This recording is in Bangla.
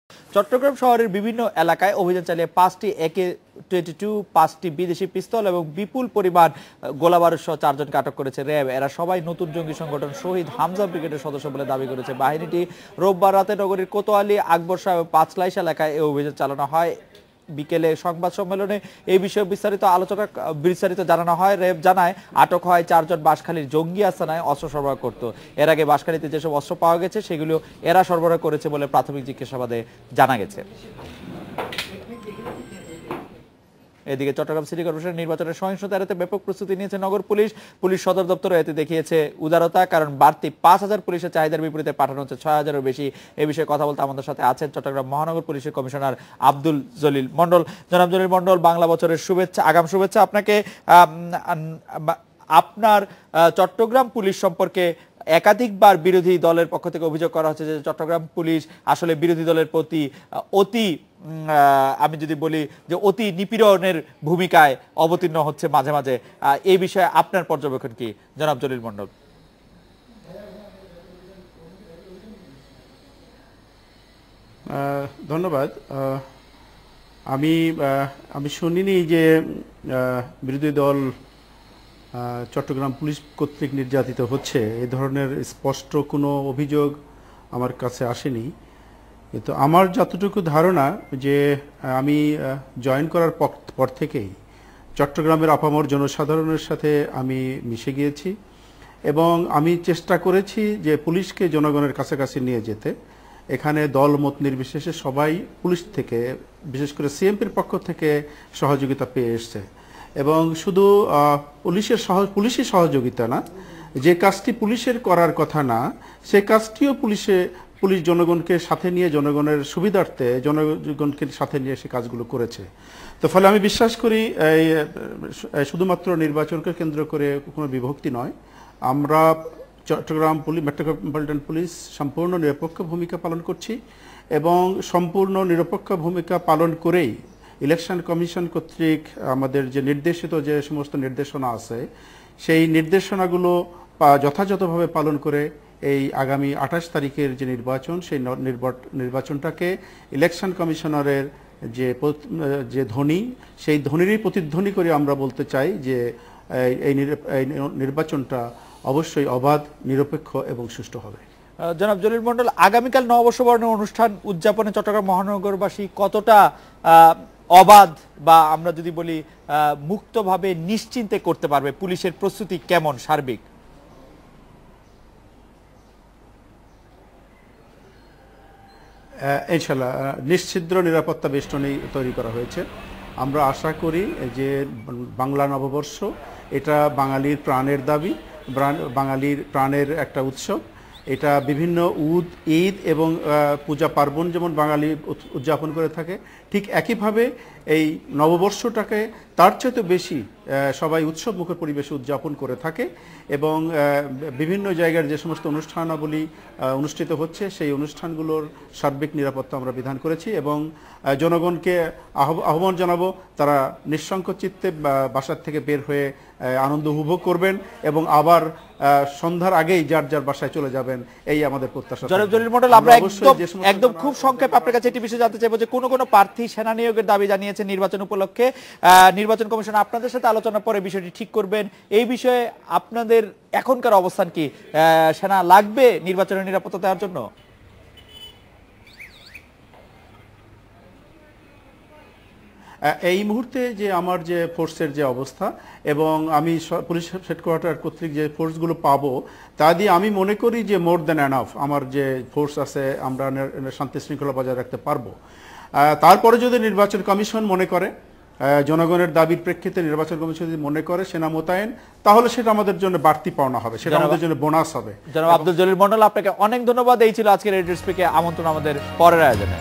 চট্টগ্রাম শহরের বিভিন্ন এলাকায় অভিযান চালিয়ে 5টি AK-22, 5টি বিদেশি পিস্তল এবং বিপুল পরিমাণ গোলাবারুদ সহ 4 জনকে আটক করেছে র্যাব। এরা সবাই নতুন জঙ্গি সংগঠন শহীদ হামজা ব্রিগেডের সদস্য বলে দাবি করেছে বাহিনীটি। রোববার রাতে নগরীর কোতোয়ালি, আকবর শাহ এবং পাঁচলাইশ এলাকায় এই অভিযান চালানো হয়। বিকেলে সংবাদ সম্মেলনে এই বিষয়ে বিস্তারিত জানানো হয়। র্যাব জানায় আটক হয় 4 জন বাঁশখালীর জঙ্গি আস্তানায় অস্ত্র সরবরাহ করত। এর আগে বাঁশখালীতে যেসব অস্ত্র পাওয়া গেছে সেগুলো এরা সরবরাহ করেছে বলে প্রাথমিক জিজ্ঞাসাবাদে জানা গেছে। এদিকে চট্টগ্রাম সিটি কর্পোরেশন নির্বাচনের সহিংসতা এড়াতে ব্যাপক প্রস্তুতি নিয়েছে নগর পুলিশ। পুলিশ সদর দপ্তর এতে দেখিয়েছে উদারতা, কারণ বাড়তি 5000 পুলিশের চাহিদার বিপরীতে পাঠানো হচ্ছে 6000-এরও বেশি। এই বিষয়ে কথা বলতে আমাদের সাথে আছেন চট্টগ্রাম মহানগর পুলিশের কমিশনার আব্দুল জলিল মন্ডল। জনাব জলিল মন্ডল, বাংলা বছরের শুভেচ্ছা, আগাম শুভেচ্ছা আপনাকে। আপনার চট্টগ্রাম পুলিশ সম্পর্কে একাধিকবার বিরোধী দলের পক্ষ থেকে অভিযোগ করা হচ্ছে যে চট্টগ্রাম পুলিশ আসলে বিরোধী দলের প্রতি আমি যদি বলি যে অতি নিপীড়নের ভূমিকায় অবতীর্ণ হচ্ছে মাঝে মাঝে। এই বিষয়ে আপনার পর্যবেক্ষণ কি জনাব জলিল মন্ডল? ধন্যবাদ। আমি শুনিনি যে বিরোধী দল চট্টগ্রাম পুলিশ কর্তৃক নির্যাতিত হচ্ছে, এই ধরনের স্পষ্ট কোনো অভিযোগ আমার কাছে আসেনি। কিন্তু আমার যতটুকু ধারণা যে আমি জয়েন করার পর থেকেই চট্টগ্রামের আপামর জনসাধারণের সাথে আমি মিশে গিয়েছি এবং আমি চেষ্টা করেছি যে পুলিশকে জনগণের কাছাকাছি নিয়ে যেতে। এখানে দল মত নির্বিশেষে সবাই পুলিশ থেকে, বিশেষ করে সিএমপির পক্ষ থেকে সহযোগিতা পেয়ে এসছে এবং শুধু পুলিশি সহযোগিতা না, যে কাজটি পুলিশের করার কথা না সে কাজটিও পুলিশ জনগণকে সাথে নিয়ে, জনগণের সুবিধার্থে জনগণকে সাথে নিয়ে সে কাজগুলো করেছে। তো ফলে আমি বিশ্বাস করি শুধুমাত্র নির্বাচনকে কেন্দ্র করে কোনো বিভক্তি নয়, আমরা চট্টগ্রাম মেট্রোপলিটন পুলিশ সম্পূর্ণ নিরপেক্ষ ভূমিকা পালন করছি এবং সম্পূর্ণ নিরপেক্ষ ভূমিকা পালন করেই ইলেকশন কমিশন কর্তৃক আমাদের যে নির্দেশিত যে সমস্ত নির্দেশনা আছে সেই নির্দেশনাগুলো যথাযথভাবে পালন করে এই আগামী 28 তারিখের যে নির্বাচন, সেই নির্বাচনটাকে ইলেকশন কমিশনারের যে ধ্বনি, সেই ধ্বনিরই প্রতিধ্বনি করে আমরা বলতে চাই যে এই নির্বাচনটা অবশ্যই অবাধ, নিরপেক্ষ এবং সুষ্ঠু হবে। জনাব জলিল মন্ডল, আগামীকাল নববর্ষ বরণের অনুষ্ঠান উদযাপনে চট্টগ্রাম মহানগরবাসী কতটা অবাধ বা আমরা যদি বলি মুক্তভাবে নিশ্চিন্তে করতে পারবে? পুলিশের প্রস্তুতি কেমন সার্বিক? ইনশাআল্লাহ নিশ্ছিদ্র নিরাপত্তা বেষ্টনী তৈরি করা হয়েছে। আমরা আশা করি যে বাংলা নববর্ষ এটা বাঙালির প্রাণের দাবি, বাঙালির প্রাণের একটা উৎসব। এটা বিভিন্ন ঈদ এবং পূজা পার্বণ যেমন বাঙালি উদযাপন করে থাকে, ঠিক একইভাবে এই নববর্ষটাকে তার চেয়ে বেশি সবাই উৎসব মুখর পরিবেশে উদযাপন করে থাকে এবং বিভিন্ন জায়গার যে সমস্ত অনুষ্ঠানাবলী অনুষ্ঠিত হচ্ছে সেই অনুষ্ঠানগুলোর সার্বিক নিরাপত্তা আমরা বিধান করেছি এবং জনগণকে আহ্বান জানাবো তারা নিঃসংকোচ চিত্তে বাসার থেকে বের হয়ে আনন্দ উপভোগ করবেন এবং আবার সন্ধ্যার আগেই যার যার বাসায় চলে যাবেন, এই আমাদের প্রত্যাশা। জনাব জলিল মন্ডল, আমরা একদম খুব সংক্ষেপে আপনার কাছে একটি বিষয় জানতে চাইবো যে কোন প্রার্থী সেনা নিয়োগের দাবি জানিয়েছে নির্বাচন উপলক্ষে। নির্বাচন কমিশন আপনাদের সাথে আলোচনার পরে বিষয়টি ঠিক করবেন। এই বিষয়ে আপনাদের এখনকার অবস্থান কি? সেনা লাগবে নির্বাচনের নিরাপত্তা দেওয়ার জন্য? এই মুহূর্তে যে আমার যে ফোর্সের যে অবস্থা এবং আমি পুলিশ হেডকোয়ার্টার কর্তৃক যে ফোর্সগুলো পাবো তা দিয়ে আমি মনে করি যে মোর দ্যান এনাফ আমার যে ফোর্স আছে আমরা শান্তি শৃঙ্খলা বজায় রাখতে পারবো। তারপরে যদি নির্বাচন কমিশন মনে করে, জনগণের দাবির প্রেক্ষিতে নির্বাচন কমিশন যদি মনে করে সেনা মোতায়েন, তাহলে সেটা আমাদের জন্য বাড়তি পাওনা হবে, সেটা আমাদের জন্য বোনাস হবে। জনাব আব্দুল জলিল মন্ডল, আপনাকে অনেক ধন্যবাদ। এই ছিল আজকের রেডিও স্পিকে আমন্ত্রণ আমাদের পরের আয়োজনে।